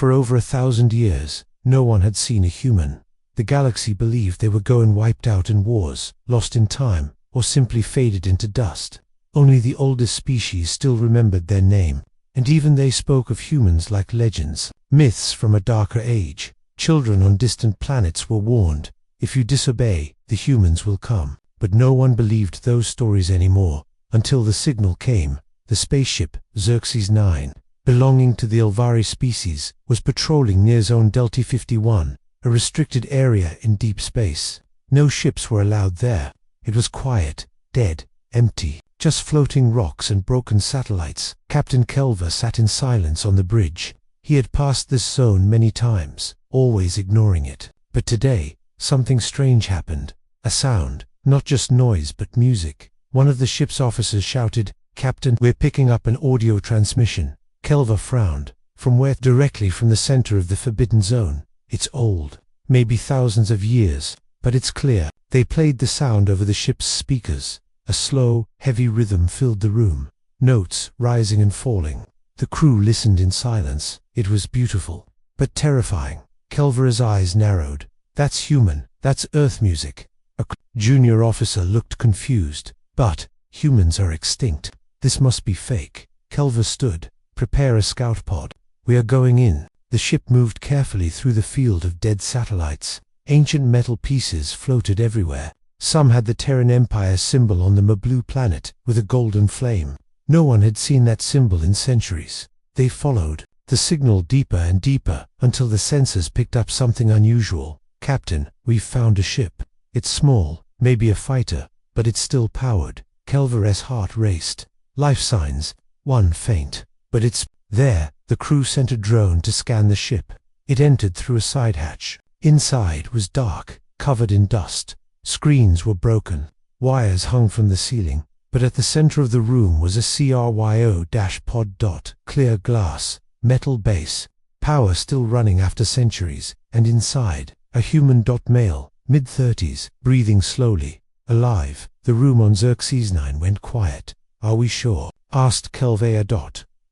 For over 1,000 years, no one had seen a human. The galaxy believed they were going wiped out in wars, lost in time, or simply faded into dust. Only the oldest species still remembered their name, and even they spoke of humans like legends, myths from a darker age. Children on distant planets were warned, if you disobey, the humans will come. But no one believed those stories anymore, until the signal came. The spaceship, Xerxes 9, belonging to the Elvari species, was patrolling near Zone Delta 51, a restricted area in deep space. No ships were allowed there. It was quiet, dead, empty, just floating rocks and broken satellites. Captain Kelver sat in silence on the bridge. He had passed this zone many times, always ignoring it. But today, something strange happened. A sound, not just noise but music. One of the ship's officers shouted, "Captain, we're picking up an audio transmission." Kelver frowned. From where? Directly from the center of the Forbidden Zone. It's old, maybe thousands of years, but it's clear. They played the sound over the ship's speakers. A slow, heavy rhythm filled the room, notes rising and falling. The crew listened in silence. It was beautiful, but terrifying. Kelver's eyes narrowed. That's human, that's Earth music. A junior officer looked confused. But humans are extinct. This must be fake. Kelver stood. Prepare a scout pod. We are going in. The ship moved carefully through the field of dead satellites. Ancient metal pieces floated everywhere. Some had the Terran Empire symbol on the blue planet, with a golden flame. No one had seen that symbol in centuries. They followed the signal deeper and deeper, until the sensors picked up something unusual. "Captain, we've found a ship. It's small, maybe a fighter, but it's still powered." Kelver's heart raced. Life signs. One faint. But it's there. The crew sent a drone to scan the ship. It entered through a side hatch. Inside was dark, covered in dust. Screens were broken. Wires hung from the ceiling. But at the center of the room was a cryo-pod. Clear glass, metal base, power still running after centuries, and inside, a human. Male, mid-30s, breathing slowly, alive. The room on Xerxes 9 went quiet. "Are we sure?" asked Kelver.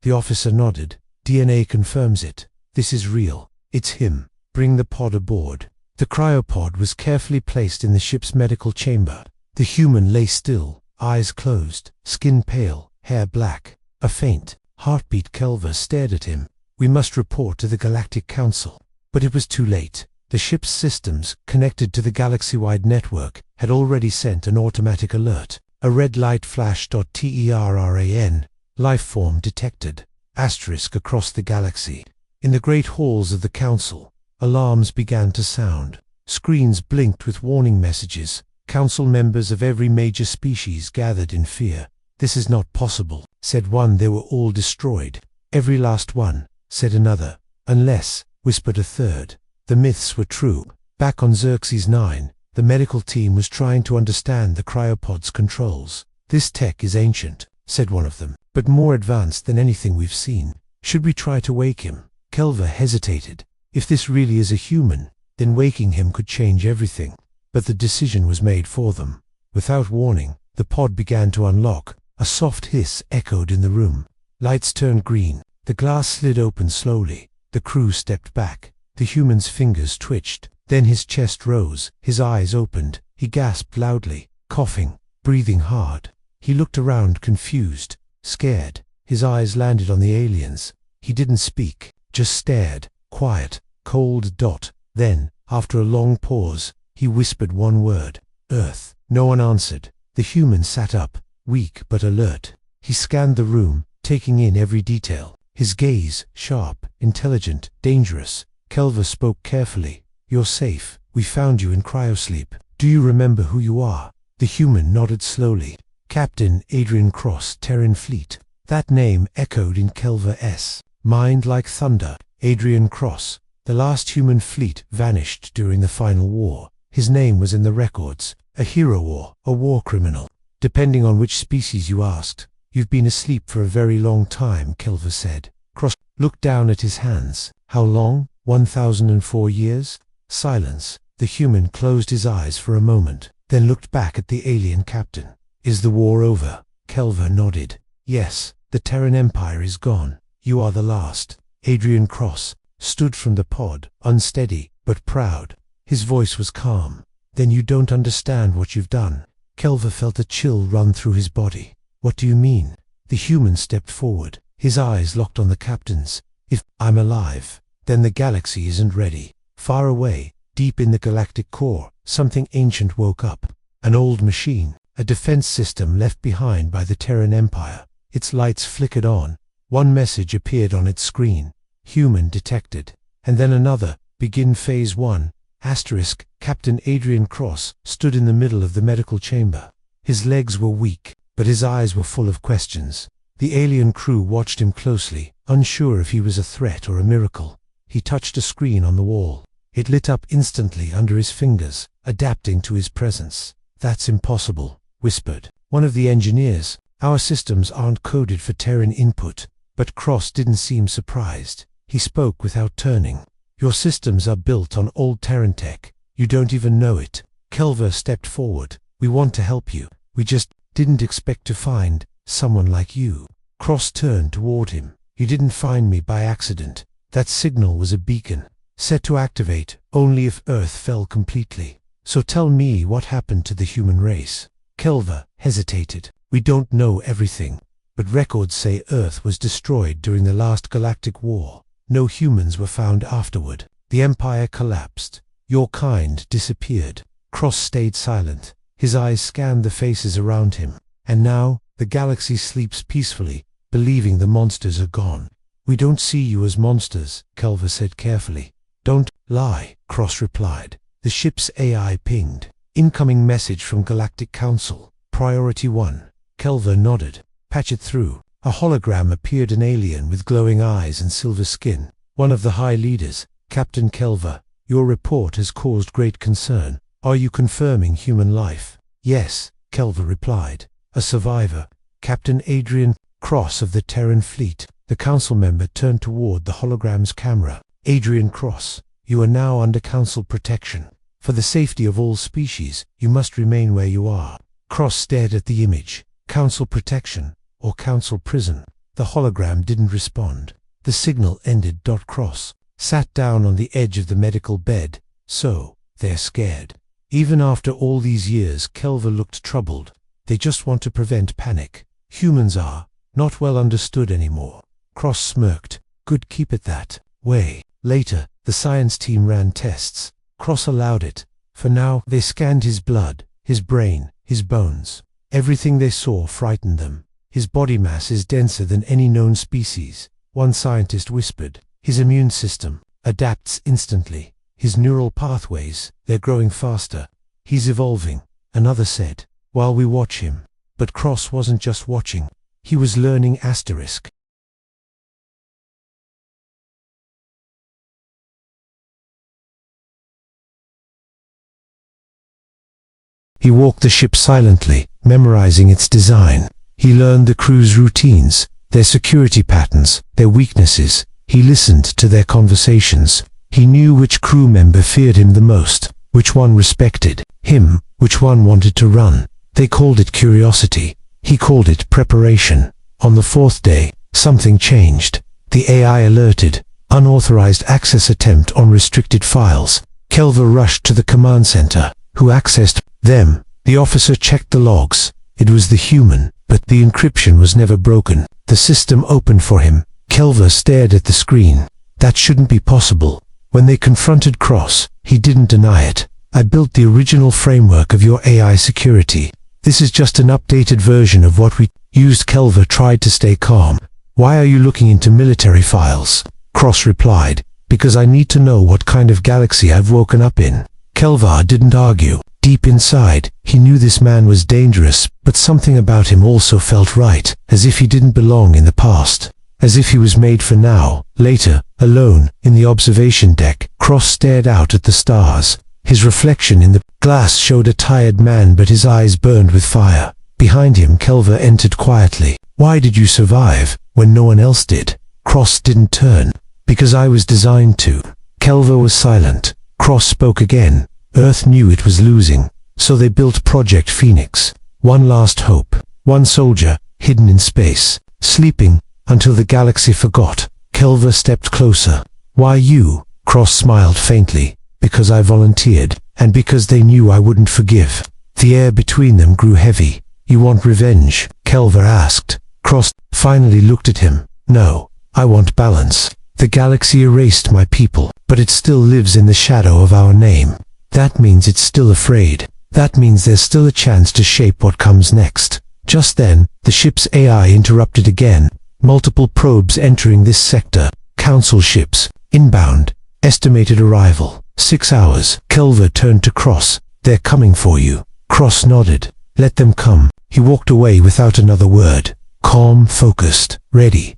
The officer nodded. "DNA confirms it. This is real. It's him. Bring the pod aboard." The cryopod was carefully placed in the ship's medical chamber. The human lay still, eyes closed, skin pale, hair black. A faint heartbeat. Kelver stared at him. "We must report to the Galactic Council." But it was too late. The ship's systems, connected to the galaxy-wide network, had already sent an automatic alert. A red light flashed. Terran. Lifeform detected. Asterisk across the galaxy. In the great halls of the council, alarms began to sound. Screens blinked with warning messages. Council members of every major species gathered in fear. "This is not possible," said one. "They were all destroyed." "Every last one," said another. "Unless," whispered a third. The myths were true. Back on Xerxes 9, the medical team was trying to understand the cryopod's controls. "This tech is ancient," said one of them, "but more advanced than anything we've seen. Should we try to wake him?" Kelver hesitated. If this really is a human, then waking him could change everything. But the decision was made for them. Without warning, the pod began to unlock. A soft hiss echoed in the room. Lights turned green. The glass slid open slowly. The crew stepped back. The human's fingers twitched. Then his chest rose. His eyes opened. He gasped loudly, coughing, breathing hard. He looked around, confused, scared. His eyes landed on the aliens. He didn't speak, just stared, quiet, cold. Then, after a long pause, he whispered one word, "Earth." No one answered. The human sat up, weak but alert. He scanned the room, taking in every detail. His gaze, sharp, intelligent, dangerous. Kelver spoke carefully. "You're safe. We found you in cryosleep. Do you remember who you are?" The human nodded slowly. "Captain Adrian Cross, Terran Fleet." That name echoed in Kelver's mind like thunder. Adrian Cross. The last human fleet vanished during the final war. His name was in the records. A hero or a war criminal, depending on which species you asked. "You've been asleep for a very long time," Kelver said. Cross looked down at his hands. "How long? 1004 years?" Silence. The human closed his eyes for a moment, then looked back at the alien captain. "Is the war over?" Kelver nodded. "Yes, the Terran Empire is gone. You are the last." Adrian Cross stood from the pod, unsteady but proud. His voice was calm. "Then you don't understand what you've done." Kelva felt a chill run through his body. "What do you mean?" The human stepped forward, his eyes locked on the captain's. "If I'm alive, then the galaxy isn't ready." Far away, deep in the galactic core, something ancient woke up. An old machine, a defense system left behind by the Terran Empire. Its lights flickered on. One message appeared on its screen. "Human detected." And then another. "Begin phase 1. Asterisk." Captain Adrian Cross stood in the middle of the medical chamber. His legs were weak, but his eyes were full of questions. The alien crew watched him closely, unsure if he was a threat or a miracle. He touched a screen on the wall. It lit up instantly under his fingers, adapting to his presence. "That's impossible," whispered one of the engineers. "Our systems aren't coded for Terran input." But Cross didn't seem surprised. He spoke without turning. "Your systems are built on old Terran tech. You don't even know it." Kelva stepped forward. "We want to help you. We just didn't expect to find someone like you." Cross turned toward him. "You didn't find me by accident. That signal was a beacon, set to activate only if Earth fell completely. So tell me what happened to the human race." Kelva hesitated. "We don't know everything, but records say Earth was destroyed during the last galactic war. No humans were found afterward. The Empire collapsed. Your kind disappeared." Cross stayed silent. His eyes scanned the faces around him. "And now, the galaxy sleeps peacefully, believing the monsters are gone." "We don't see you as monsters," Kelva said carefully. "Don't lie," Cross replied. The ship's AI pinged. "Incoming message from Galactic Council. Priority 1. Kelva nodded. "Patch it through." A hologram appeared, an alien with glowing eyes and silver skin. One of the high leaders. "Captain Kelva, your report has caused great concern. Are you confirming human life?" "Yes," Kelva replied. "A survivor. Captain Adrian Cross of the Terran fleet." The council member turned toward the hologram's camera. "Adrian Cross, you are now under council protection. For the safety of all species, you must remain where you are." Cross stared at the image. Council protection, or council prison? The hologram didn't respond. The signal ended. Cross sat down on the edge of the medical bed. "So, they're scared." Even after all these years, Kelva looked troubled. "They just want to prevent panic. Humans are not well understood anymore." Cross smirked. "Good, keep it that way." Later, the science team ran tests. Cross allowed it. For now, they scanned his blood, his brain, his bones. Everything they saw frightened them. "His body mass is denser than any known species," one scientist whispered. "His immune system adapts instantly. His neural pathways, they're growing faster. He's evolving," another said, "while we watch him." But Cross wasn't just watching. He was learning. Asterisk. He walked the ship silently, memorizing its design. He learned the crew's routines, their security patterns, their weaknesses. He listened to their conversations. He knew which crew member feared him the most, which one respected him, which one wanted to run. They called it curiosity. He called it preparation. On the 4th day, something changed. The AI alerted. "Unauthorized access attempt on restricted files." Kelva rushed to the command center. "Who accessed them?" The officer checked the logs. It was the human, but the encryption was never broken. The system opened for him. Kelva stared at the screen. That shouldn't be possible. When they confronted Cross, he didn't deny it. "I built the original framework of your AI security. This is just an updated version of what we used." Kelva tried to stay calm. "Why are you looking into military files?" Cross replied. "Because I need to know what kind of galaxy I've woken up in." Kelva didn't argue. Deep inside, he knew this man was dangerous, but something about him also felt right, as if he didn't belong in the past, as if he was made for now. Later, alone, in the observation deck, Cross stared out at the stars. His reflection in the glass showed a tired man, but his eyes burned with fire. Behind him, Kelva entered quietly. "Why did you survive, when no one else did?" Cross didn't turn. "Because I was designed to." Kelva was silent. Cross spoke again. "Earth knew it was losing, so they built Project Phoenix. One last hope. One soldier, hidden in space, sleeping, until the galaxy forgot." Kelva stepped closer. Why you? Cross smiled faintly. Because I volunteered, and because they knew I wouldn't forgive. The air between them grew heavy. You want revenge? Kelver asked. Cross finally looked at him. No, I want balance. The galaxy erased my people, but it still lives in the shadow of our name. That means it's still afraid. That means there's still a chance to shape what comes next. Just then, the ship's AI interrupted again. Multiple probes entering this sector. Council ships. Inbound. Estimated arrival. 6 hours. Kelver turned to Cross. They're coming for you. Cross nodded. Let them come. He walked away without another word. Calm, focused, ready,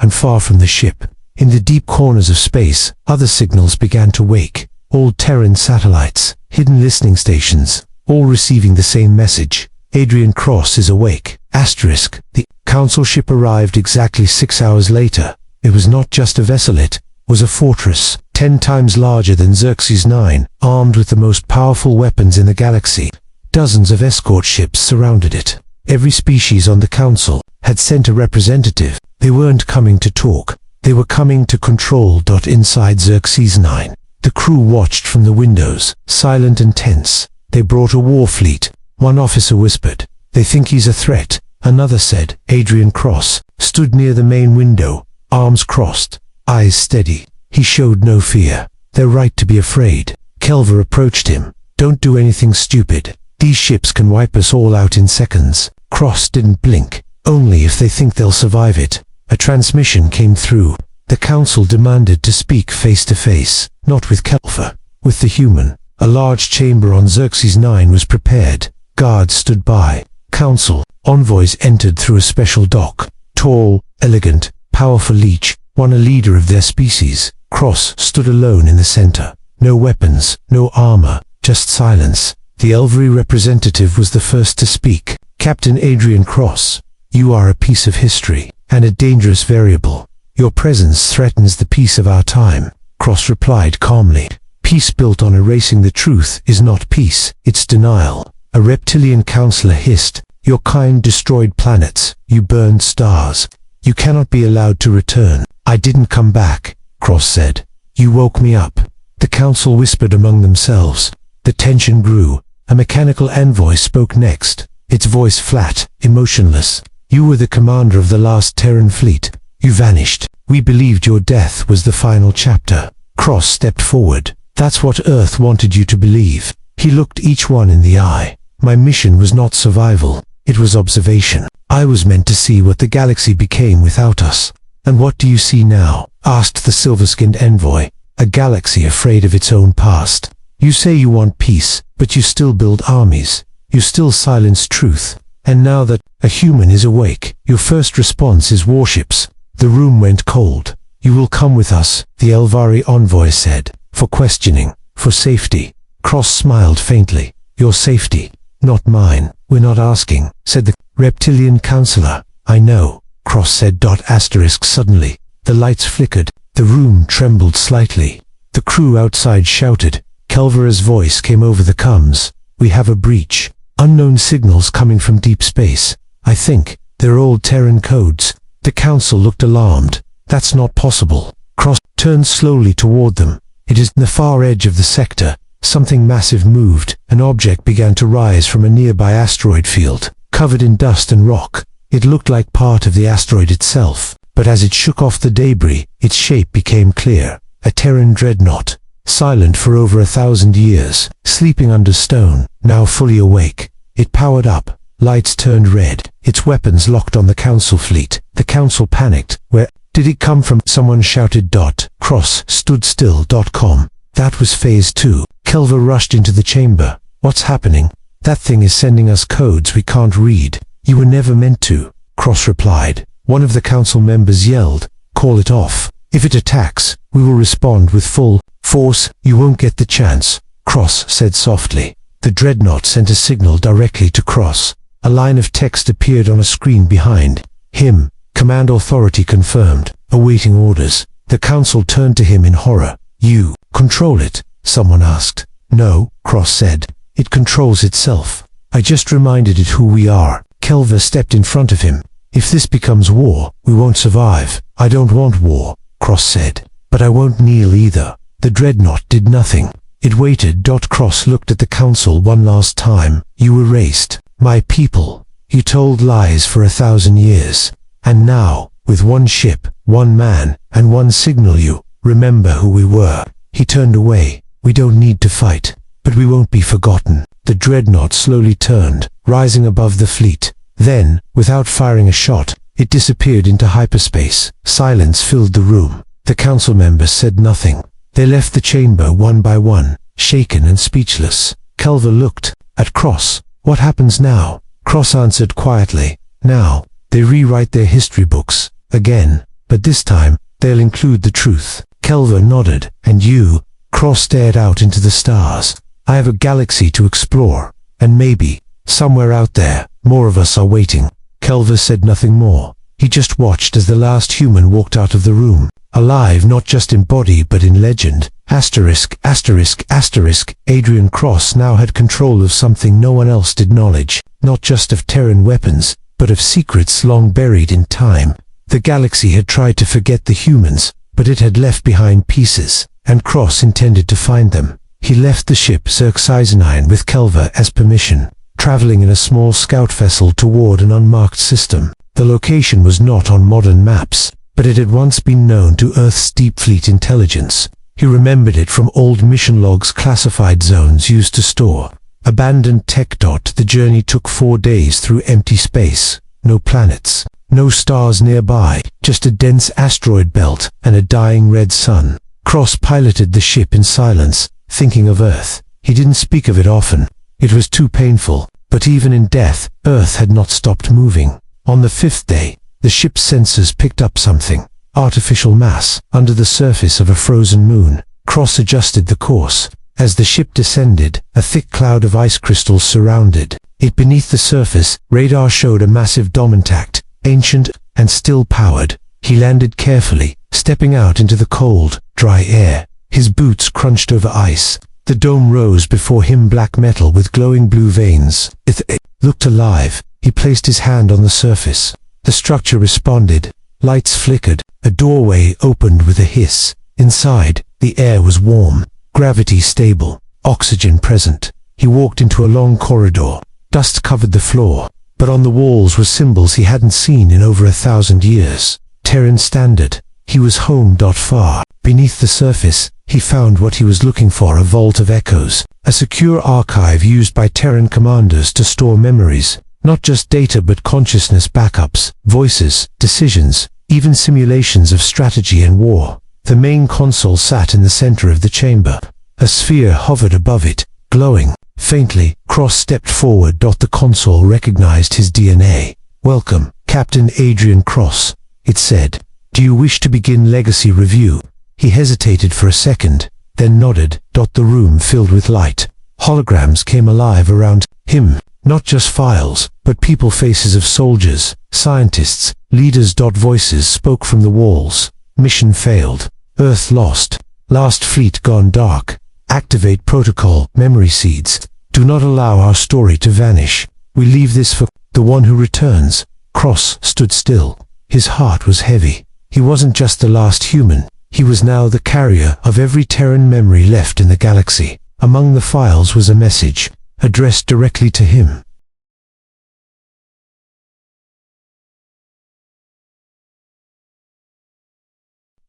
and far from the ship. In the deep corners of space, other signals began to wake. All Terran satellites, hidden listening stations, all receiving the same message. Adrian Cross is awake. Asterisk. The council ship arrived exactly 6 hours later. It was not just a vessel, it was a fortress, 10 times larger than Xerxes 9, armed with the most powerful weapons in the galaxy. Dozens of escort ships surrounded it. Every species on the council had sent a representative. They weren't coming to talk. They were coming to control. Inside Xerxes 9, the crew watched from the windows, silent and tense. They brought a war fleet. One officer whispered, "They think he's a threat." Another said. Adrian Cross stood near the main window, arms crossed, eyes steady. He showed no fear. They're right to be afraid. Kelver approached him. Don't do anything stupid. These ships can wipe us all out in seconds. Cross didn't blink. Only if they think they'll survive it. A transmission came through. The council demanded to speak face to face, not with Kelver, with the human. A large chamber on Xerxes 9 was prepared. Guards stood by. Council envoys entered through a special dock. Tall, elegant, powerful each, one a leader of their species. Cross stood alone in the center. No weapons, no armor, just silence. The Elvery representative was the first to speak. Captain Adrian Cross, you are a piece of history, and a dangerous variable. Your presence threatens the peace of our time. Cross replied calmly. Peace built on erasing the truth is not peace, it's denial. A reptilian counselor hissed. Your kind destroyed planets, you burned stars. You cannot be allowed to return. I didn't come back, Cross said. You woke me up. The council whispered among themselves. The tension grew. A mechanical envoy spoke next, its voice flat, emotionless. You were the commander of the last Terran fleet. You vanished. We believed your death was the final chapter. Cross stepped forward. That's what Earth wanted you to believe. He looked each one in the eye. My mission was not survival. It was observation. I was meant to see what the galaxy became without us. And what do you see now? Asked the silver-skinned envoy. A galaxy afraid of its own past. You say you want peace, but you still build armies. You still silence truth. And now that a human is awake, your first response is warships. The room went cold. You will come with us, the Elvari envoy said. For questioning, for safety. Cross smiled faintly. Your safety, not mine. We're not asking, said the reptilian counselor. I know, Cross said. Asterisk suddenly. The lights flickered. The room trembled slightly. The crew outside shouted. Kelvera's voice came over the comms. We have a breach. Unknown signals coming from deep space. I think they're old Terran codes. The council looked alarmed. That's not possible. Cross turned slowly toward them. It is the far edge of the sector. Something massive moved. An object began to rise from a nearby asteroid field, covered in dust and rock. It looked like part of the asteroid itself, but as it shook off the debris, its shape became clear. A Terran dreadnought, silent for over 1,000 years, sleeping under stone, now fully awake. It powered up. Lights turned red. Its weapons locked on the council fleet. The council panicked. Where did it come from? Someone shouted. Cross stood still. That was phase 2. Kelver rushed into the chamber. What's happening? That thing is sending us codes we can't read. You were never meant to, Cross replied. One of the council members yelled, call it off. If it attacks, we will respond with full force. You won't get the chance, Cross said softly. The dreadnought sent a signal directly to Cross. A line of text appeared on a screen behind him. Command authority confirmed. Awaiting orders. The council turned to him in horror. You control it? Someone asked. No, Cross said. It controls itself. I just reminded it who we are. Kelver stepped in front of him. If this becomes war, we won't survive. I don't want war, Cross said. but I won't kneel either. The dreadnought did nothing. It waited. Cross looked at the council one last time. You erased my people. You told lies for 1,000 years. And now, with one ship, one man, and one signal, you remember who we were. He turned away. We don't need to fight, but we won't be forgotten. The dreadnought slowly turned, rising above the fleet. Then, without firing a shot, it disappeared into hyperspace. Silence filled the room. The council members said nothing. They left the chamber one by one, shaken and speechless. Culver looked at Cross. What happens now? Cross answered quietly. Now, they rewrite their history books. Again. But this time, they'll include the truth. Culver nodded. And you? Cross stared out into the stars. I have a galaxy to explore. And maybe, somewhere out there, more of us are waiting. Culver said nothing more. He just watched as the last human walked out of the room. Alive not just in body but in legend. Asterisk, asterisk, asterisk. Adrian Cross now had control of something no one else did. Knowledge, not just of Terran weapons, but of secrets long buried in time. The galaxy had tried to forget the humans, but it had left behind pieces, and Cross intended to find them. He left the ship Xerxes with Culver as permission, traveling in a small scout vessel toward an unmarked system. The location was not on modern maps, but it had once been known to Earth's deep fleet intelligence. He remembered it from old mission logs. Classified zones used to store abandoned tech. The journey took 4 days through empty space. No planets, no stars nearby, just a dense asteroid belt and a dying red sun. Cross piloted the ship in silence, thinking of Earth. He didn't speak of it often. It was too painful, but even in death, Earth had not stopped moving. On the 5th day, the ship's sensors picked up something. Artificial mass under the surface of a frozen moon. Cross adjusted the course. As the ship descended, a thick cloud of ice crystals surrounded it. Beneath the surface, radar showed a massive dome intact, ancient, and still powered. He landed carefully, stepping out into the cold, dry air. His boots crunched over ice. The dome rose before him, black metal with glowing blue veins. It looked alive. He placed his hand on the surface. The structure responded. Lights flickered. A doorway opened with a hiss. Inside, the air was warm, gravity stable, oxygen present. He walked into a long corridor. Dust covered the floor, but on the walls were symbols he hadn't seen in over 1,000 years. Terran standard. He was home. Far beneath the surface, he found what he was looking for: a vault of echoes, a secure archive used by Terran commanders to store memories, not just data but consciousness backups, voices, decisions, even simulations of strategy and war. The main console sat in the center of the chamber. A sphere hovered above it, glowing faintly. Cross stepped forward. The console recognized his DNA. "Welcome, Captain Adrian Cross," it said. "Do you wish to begin legacy review?" He hesitated for a second, then nodded. The room filled with light. Holograms came alive around him. Not just files, but people, faces of soldiers, scientists, leaders. Voices spoke from the walls. "Mission failed. Earth lost. Last fleet gone dark. Activate protocol. Memory seeds. Do not allow our story to vanish. We leave this for the one who returns." Cross stood still. His heart was heavy. He wasn't just the last human. He was now the carrier of every Terran memory left in the galaxy. Among the files was a message, addressed directly to him.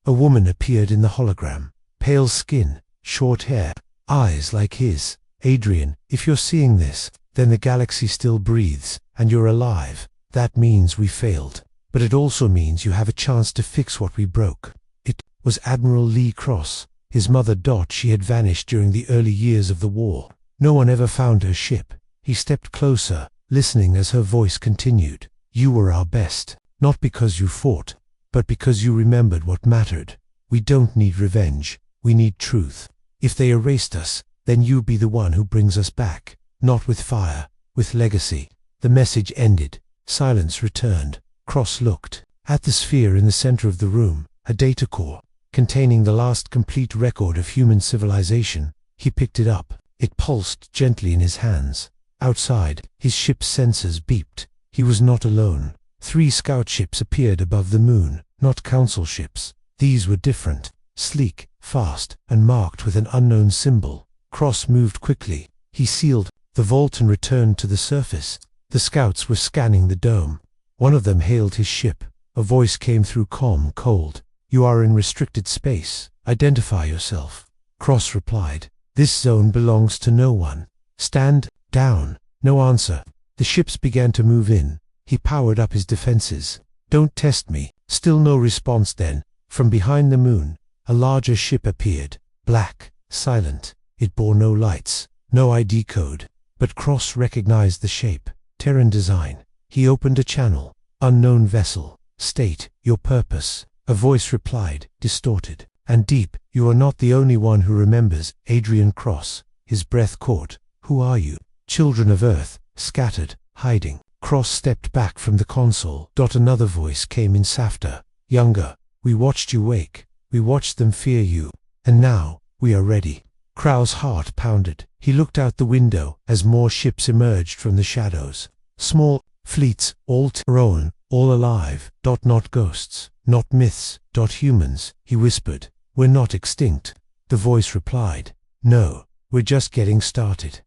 A woman appeared in the hologram. Pale skin, short hair, eyes like his. "Adrian, if you're seeing this, then the galaxy still breathes, and you're alive. That means we failed. But it also means you have a chance to fix what we broke." It was Admiral Lee Cross. His mother. She had vanished during the early years of the war. No one ever found her ship. He stepped closer, listening as her voice continued. "You were our best, not because you fought, but because you remembered what mattered. We don't need revenge. We need truth. If they erased us, then you be the one who brings us back. Not with fire, with legacy." The message ended. Silence returned. Cross looked at the sphere in the center of the room, a data core, containing the last complete record of human civilization. He picked it up. It pulsed gently in his hands. Outside, his ship's sensors beeped. He was not alone. 3 scout ships appeared above the moon, not council ships. These were different. sleek, fast, and marked with an unknown symbol. Cross moved quickly. He sealed the vault and returned to the surface. The scouts were scanning the dome. One of them hailed his ship. A voice came through, calm, cold. "You are in restricted space. Identify yourself." Cross replied, "This zone belongs to no one. Stand down." No answer. The ships began to move in. He powered up his defenses. "Don't test me." Still no response. Then, from behind the moon, a larger ship appeared. Black, silent. It bore no lights, no ID code. But Cross recognized the shape. Terran design. He opened a channel. "Unknown vessel. State your purpose." A voice replied, distorted and deep, "You are not the only one who remembers." Adrian Cross. His breath caught. "Who are you?" "Children of Earth, scattered, hiding." Cross stepped back from the console. Another voice came in, softer, younger. "We watched you wake. We watched them fear you. And now, we are ready." Crow's heart pounded. He looked out the window as more ships emerged from the shadows. Small fleets, all Terran, all alive. "Not ghosts, not myths, humans," he whispered. "We're not extinct." The voice replied, "No, we're just getting started."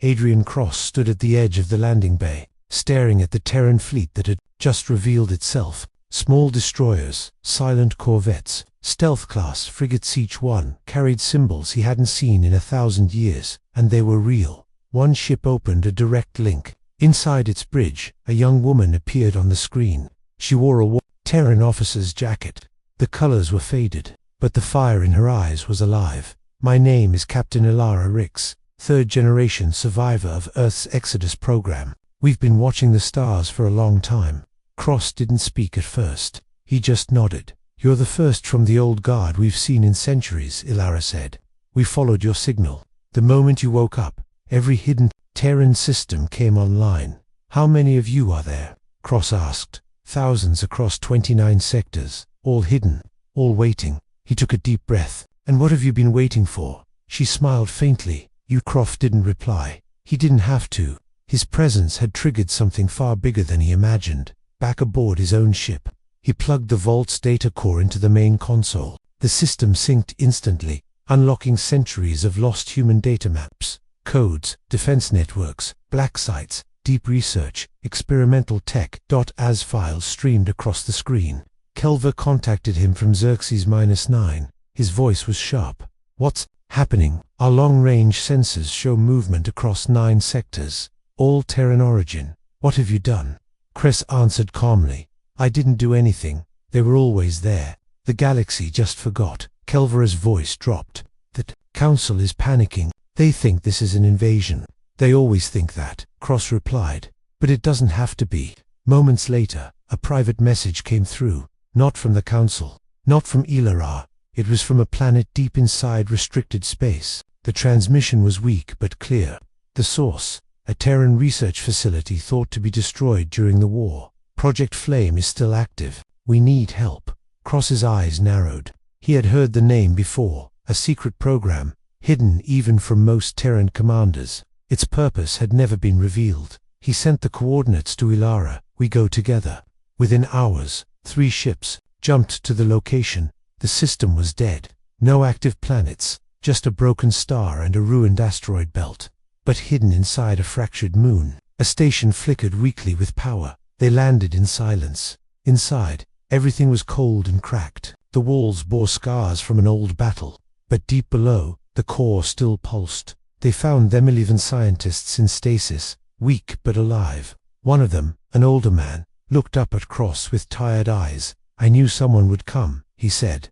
Adrian Cross stood at the edge of the landing bay, staring at the Terran fleet that had just revealed itself. Small destroyers, silent corvettes, stealth-class frigates, each one carried symbols he hadn't seen in 1,000 years, and they were real. One ship opened a direct link. Inside its bridge, a young woman appeared on the screen. She wore a Terran officer's jacket. The colors were faded, but the fire in her eyes was alive. "My name is Captain Ilara Rix, third-generation survivor of Earth's Exodus program. We've been watching the stars for a long time." Cross didn't speak at first. He just nodded. "You're the first from the old guard we've seen in centuries," Ilara said. "We followed your signal. The moment you woke up, every hidden Terran system came online." "How many of you are there?" Cross asked. "Thousands across 29 sectors, all hidden, all waiting." He took a deep breath. "And what have you been waiting for?" She smiled faintly. Croft didn't reply. He didn't have to. His presence had triggered something far bigger than he imagined. Back aboard his own ship, he plugged the vault's data core into the main console. The system synced instantly, unlocking centuries of lost human data maps, codes, defense networks, black sites, deep research, experimental tech. As files streamed across the screen, Kelver contacted him from Xerxes -9. His voice was sharp. "What's happening?" "Our long-range sensors show movement across 9 sectors, all Terran origin." "What have you done?" Kress answered calmly. "I didn't do anything. They were always there. The galaxy just forgot." Kelver's voice dropped. "The Council is panicking. They think this is an invasion." "They always think that," Cross replied. "But it doesn't have to be." Moments later, a private message came through. Not from the Council, not from Ilara. It was from a planet deep inside restricted space. The transmission was weak but clear. The source, a Terran research facility thought to be destroyed during the war. "Project Flame is still active. We need help." Cross's eyes narrowed. He had heard the name before, a secret program, hidden even from most Terran commanders. Its purpose had never been revealed. He sent the coordinates to Ilara. "We go together." Within hours, 3 ships jumped to the location. The system was dead. No active planets, just a broken star and a ruined asteroid belt. But hidden inside a fractured moon, a station flickered weakly with power. They landed in silence. Inside, everything was cold and cracked. The walls bore scars from an old battle. But deep below, the core still pulsed. They found them 11 scientists in stasis, weak but alive. One of them, an older man, looked up at Cross with tired eyes. "I knew someone would come," he said.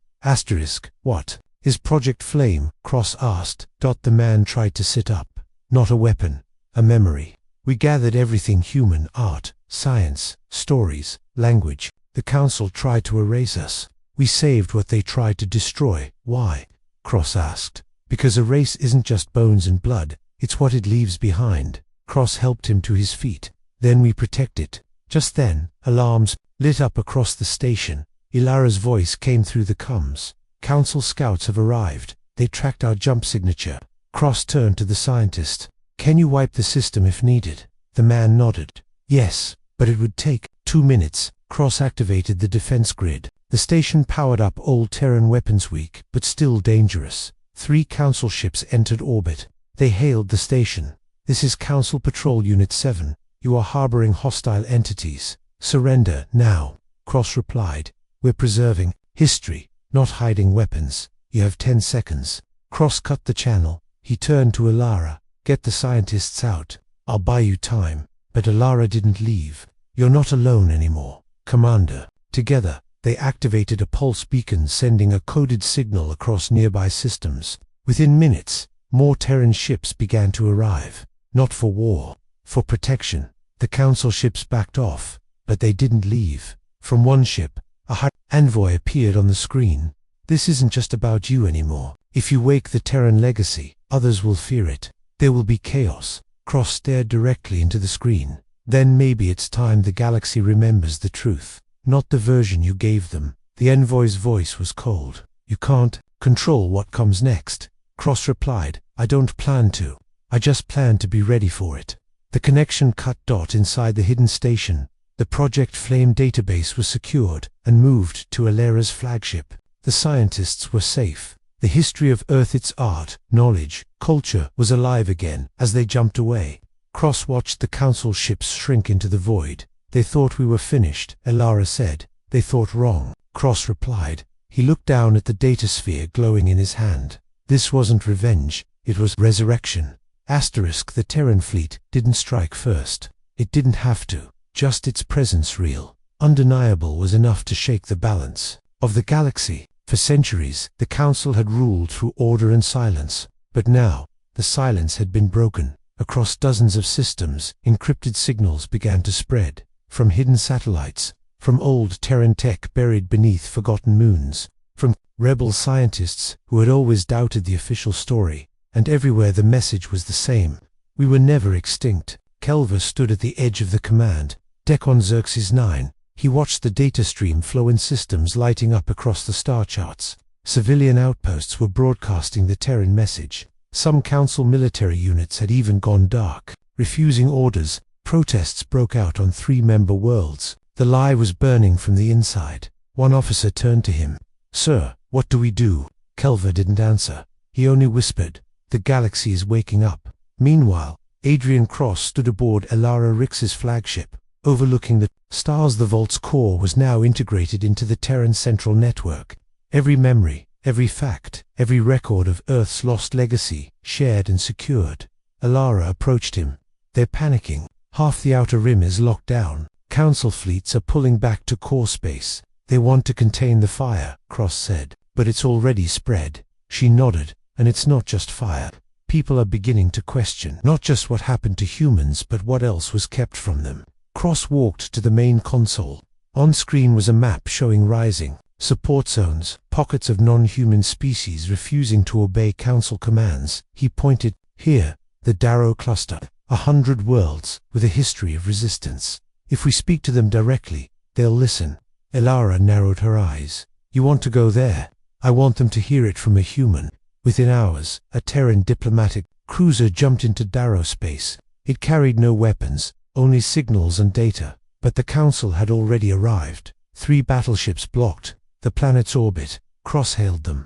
"What is Project Flame?" Cross asked. The man tried to sit up. "Not a weapon, a memory. We gathered everything human: art, science, stories, language. The Council tried to erase us. We saved what they tried to destroy." "Why?" Cross asked. "Because a race isn't just bones and blood, it's what it leaves behind." Cross helped him to his feet. "Then we protect it." Just then, alarms lit up across the station. Ilara's voice came through the comms. "Council scouts have arrived. They tracked our jump signature." Cross turned to the scientist. "Can you wipe the system if needed?" The man nodded. "Yes, but it would take 2 minutes." Cross activated the defense grid. The station powered up. Old Terran weapons weak, but still dangerous. 3 Council ships entered orbit. They hailed the station. "This is Council Patrol Unit 7. You are harboring hostile entities. Surrender, now," Cross replied. "We're preserving history, not hiding weapons. You have 10 seconds. Cross cut the channel. He turned to Alara. "Get the scientists out. I'll buy you time." But Alara didn't leave. "You're not alone anymore, Commander." Together, they activated a pulse beacon, sending a coded signal across nearby systems. Within minutes, more Terran ships began to arrive. Not for war, for protection. The Council ships backed off, but they didn't leave. From one ship, a high envoy appeared on the screen. "This isn't just about you anymore. If you wake the Terran legacy, others will fear it. There will be chaos." Cross stared directly into the screen. "Then maybe it's time the galaxy remembers the truth. Not the version you gave them." The envoy's voice was cold. "You can't control what comes next." Cross replied, "I don't plan to. I just plan to be ready for it." The connection cut. Inside the hidden station, the Project Flame database was secured and moved to Alera's flagship. The scientists were safe. The history of Earth, its art, knowledge, culture, was alive again. As they jumped away, Cross watched the Council ships shrink into the void. "They thought we were finished," Alara said. "They thought wrong," Cross replied. He looked down at the datasphere glowing in his hand. "This wasn't revenge, it was resurrection." The Terran fleet didn't strike first. It didn't have to. Just its presence, real, undeniable, was enough to shake the balance of the galaxy. For centuries, the Council had ruled through order and silence. But now, the silence had been broken. Across dozens of systems, encrypted signals began to spread. From hidden satellites, from old Terran tech buried beneath forgotten moons, from rebel scientists who had always doubted the official story. And everywhere the message was the same: we were never extinct. Kelva stood at the edge of the command deck on Xerxes 9. He watched the data stream flow in, systems lighting up across the star charts. Civilian outposts were broadcasting the Terran message. Some Council military units had even gone dark, refusing orders. Protests broke out on 3-member worlds. The lie was burning from the inside. One officer turned to him. "Sir, what do we do?" Kelva didn't answer. He only whispered, "The galaxy is waking up." Meanwhile, Adrian Cross stood aboard Alara Rix's flagship, overlooking the stars. The Vault's core was now integrated into the Terran central network. Every memory, every fact, every record of Earth's lost legacy, shared and secured. Alara approached him. "They're panicking. Half the outer rim is locked down. Council fleets are pulling back to core space. They want to contain the fire," Cross said. "But it's already spread." She nodded. "And it's not just fire. People are beginning to question not just what happened to humans, but what else was kept from them." Cross walked to the main console. On screen was a map showing rising support zones, pockets of non-human species refusing to obey Council commands. He pointed. "Here, the Darrow cluster. 100 worlds with a history of resistance. If we speak to them directly, they'll listen." Alara narrowed her eyes. "You want to go there?" "I want them to hear it from a human." Within hours, a Terran diplomatic cruiser jumped into Darrow space. It carried no weapons, only signals and data. But the Council had already arrived. 3 battleships blocked the planet's orbit. Cross hailed them.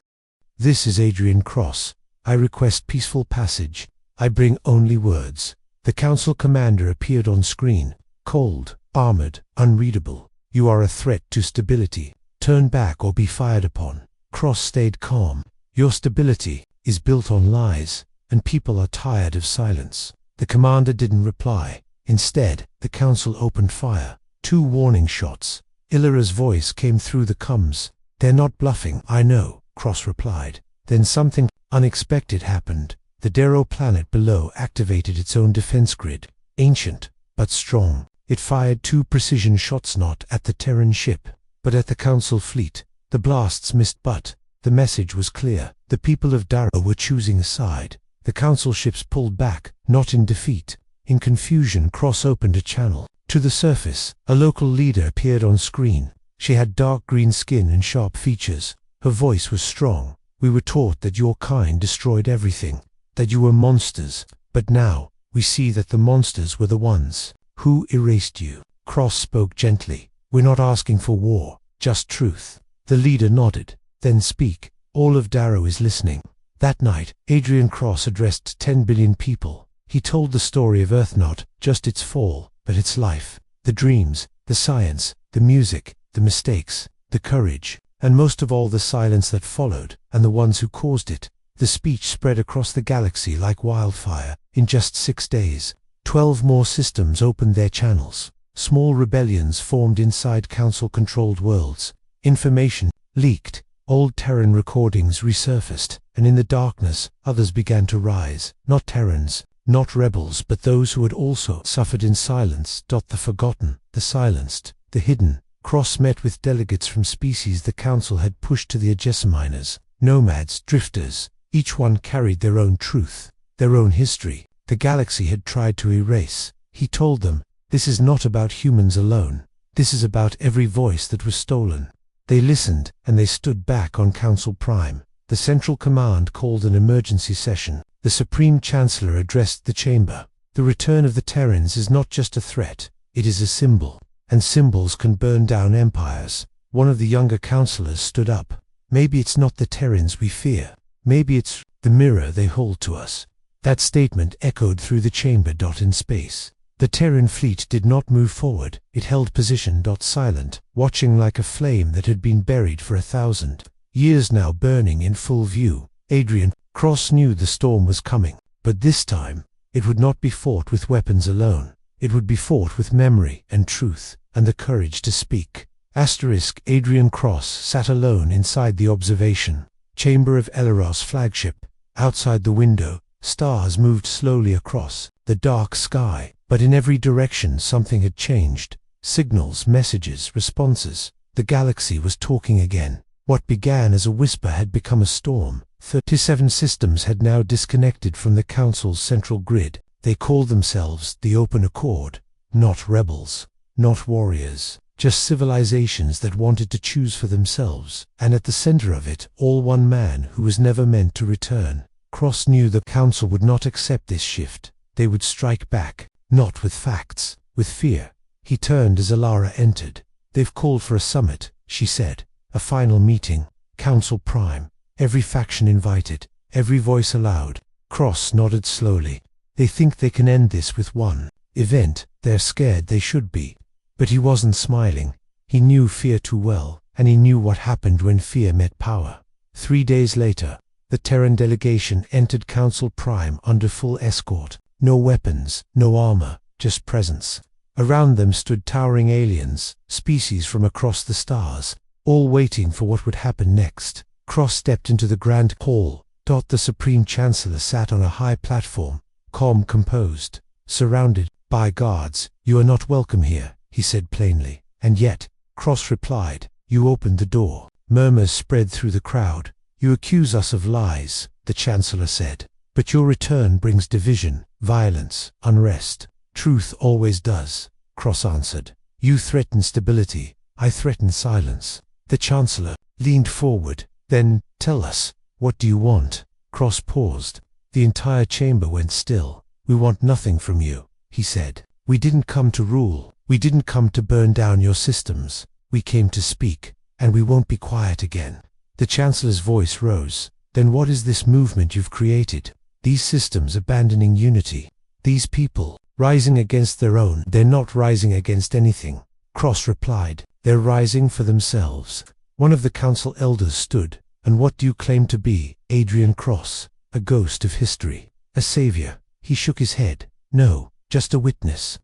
"This is Adrian Cross. I request peaceful passage. I bring only words." The Council commander appeared on screen, cold, armored, unreadable. "You are a threat to stability. Turn back or be fired upon." Cross stayed calm. "Your stability is built on lies, and people are tired of silence." The commander didn't reply. Instead, the Council opened fire. 2 warning shots. Illyra's voice came through the comms. "They're not bluffing, I know," Cross replied. Then something unexpected happened. The Darrow planet below activated its own defense grid. Ancient, but strong. It fired 2 precision shots, not at the Terran ship, but at the Council fleet. The blasts missed, but the message was clear. The people of Darrow were choosing a side. The Council ships pulled back, not in defeat. In confusion, Cross opened a channel. To the surface, a local leader appeared on screen. She had dark green skin and sharp features. Her voice was strong. "We were taught that your kind destroyed everything, that you were monsters. But now, we see that the monsters were the ones who erased you." Cross spoke gently. "We're not asking for war, just truth. The leader nodded. Then speak. All of Darrow is listening. That night, Adrian Cross addressed 10 billion people. He told the story of Earth, not just its fall, but its life. The dreams, the science, the music, the mistakes, the courage, and most of all the silence that followed, and the ones who caused it. The speech spread across the galaxy like wildfire. In just 6 days, 12 more systems opened their channels. Small rebellions formed inside Council-controlled worlds. Information leaked. Old Terran recordings resurfaced, and in the darkness, others began to rise. Not Terrans, not rebels, but those who had also suffered in silence. The forgotten, the silenced, the hidden. Cross met with delegates from species the Council had pushed to the Agesminers. Nomads, drifters. Each one carried their own truth, their own history. The galaxy had tried to erase. He told them, this is not about humans alone. This is about every voice that was stolen. They listened, and they stood back on Council Prime. The Central Command called an emergency session. The Supreme Chancellor addressed the chamber. The return of the Terrans is not just a threat, it is a symbol. And symbols can burn down empires. One of the younger councillors stood up. Maybe it's not the Terrans we fear. Maybe it's the mirror they hold to us. That statement echoed through the chamber. In space, the Terran fleet did not move forward. It held position. Silent, watching like a flame that had been buried for 1,000 years, now burning in full view. Adrian Cross knew the storm was coming, but this time, it would not be fought with weapons alone. It would be fought with memory and truth, and the courage to speak. Adrian Cross sat alone inside the observation chamber of Eleros' flagship. Outside the window, stars moved slowly across the dark sky, but in every direction something had changed. Signals, messages, responses. The galaxy was talking again. What began as a whisper had become a storm. 37 systems had now disconnected from the Council's central grid. They called themselves the Open Accord. Not rebels, not warriors, just civilizations that wanted to choose for themselves, and at the center of it, all one man who was never meant to return. Cross knew the Council would not accept this shift. They would strike back, not with facts, with fear. He turned as Alara entered. They've called for a summit, she said. A final meeting. Council Prime. Every faction invited, every voice allowed. Cross nodded slowly. They think they can end this with one event. They're scared they should be. But he wasn't smiling. He knew fear too well, and he knew what happened when fear met power. 3 days later, the Terran delegation entered Council Prime under full escort. No weapons, no armor, just presence. Around them stood towering aliens, species from across the stars, all waiting for what would happen next. Cross stepped into the grand hall. The Supreme Chancellor sat on a high platform, calm, composed, surrounded by guards. You are not welcome here, he said plainly. And yet, Cross replied, you opened the door. Murmurs spread through the crowd. You accuse us of lies, the Chancellor said. But your return brings division, violence, unrest. Truth always does, Cross answered. You threaten stability, I threaten silence. The Chancellor leaned forward. Then, tell us, what do you want? Cross paused. The entire chamber went still. We want nothing from you, he said. We didn't come to rule. We didn't come to burn down your systems. We came to speak, and we won't be quiet again. The Chancellor's voice rose. Then what is this movement you've created? These systems abandoning unity. These people, rising against their own. They're not rising against anything, Cross replied. They're rising for themselves. One of the Council elders stood. And what do you claim to be, Adrian Cross? A ghost of history? A savior? He shook his head. No, just a witness.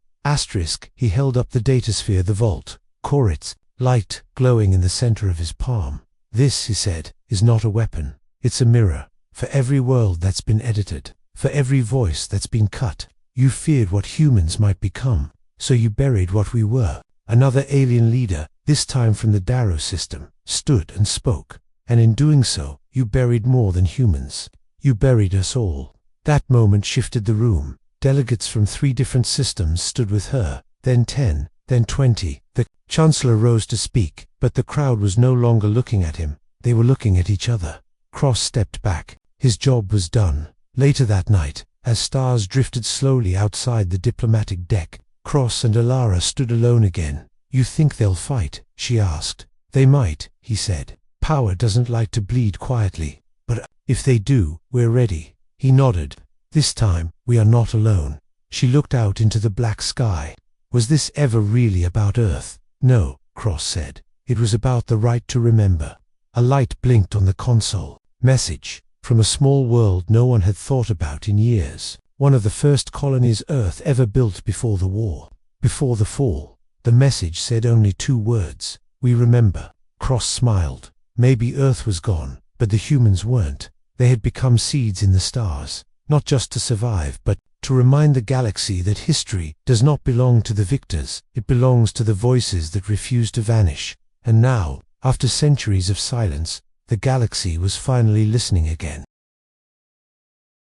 He held up the datasphere, the vault. Corets, light glowing in the center of his palm. This, he said, is not a weapon. It's a mirror. For every world that's been edited. For every voice that's been cut. You feared what humans might become. So you buried what we were. Another alien leader, this time from the Darrow system, stood and spoke. And in doing so, you buried more than humans. You buried us all. That moment shifted the room. Delegates from 3 different systems stood with her, then 10, then 20. The Chancellor rose to speak, but the crowd was no longer looking at him. They were looking at each other. Cross stepped back. His job was done. Later that night, as stars drifted slowly outside the diplomatic deck, Cross and Alara stood alone again. You think they'll fight? She asked. They might, he said. power doesn't like to bleed quietly, but if they do, we're ready." He nodded. "This time, we are not alone." She looked out into the black sky. Was this ever really about Earth? "No," Cross said. "It was about the right to remember." A light blinked on the console. Message from a small world no one had thought about in years. One of the first colonies Earth ever built before the war. Before the fall. The message said only 2 words: "We remember." Cross smiled. Maybe Earth was gone, but the humans weren't. They had become seeds in the stars, not just to survive, but to remind the galaxy that history does not belong to the victors, it belongs to the voices that refuse to vanish. And now, after centuries of silence, the galaxy was finally listening again.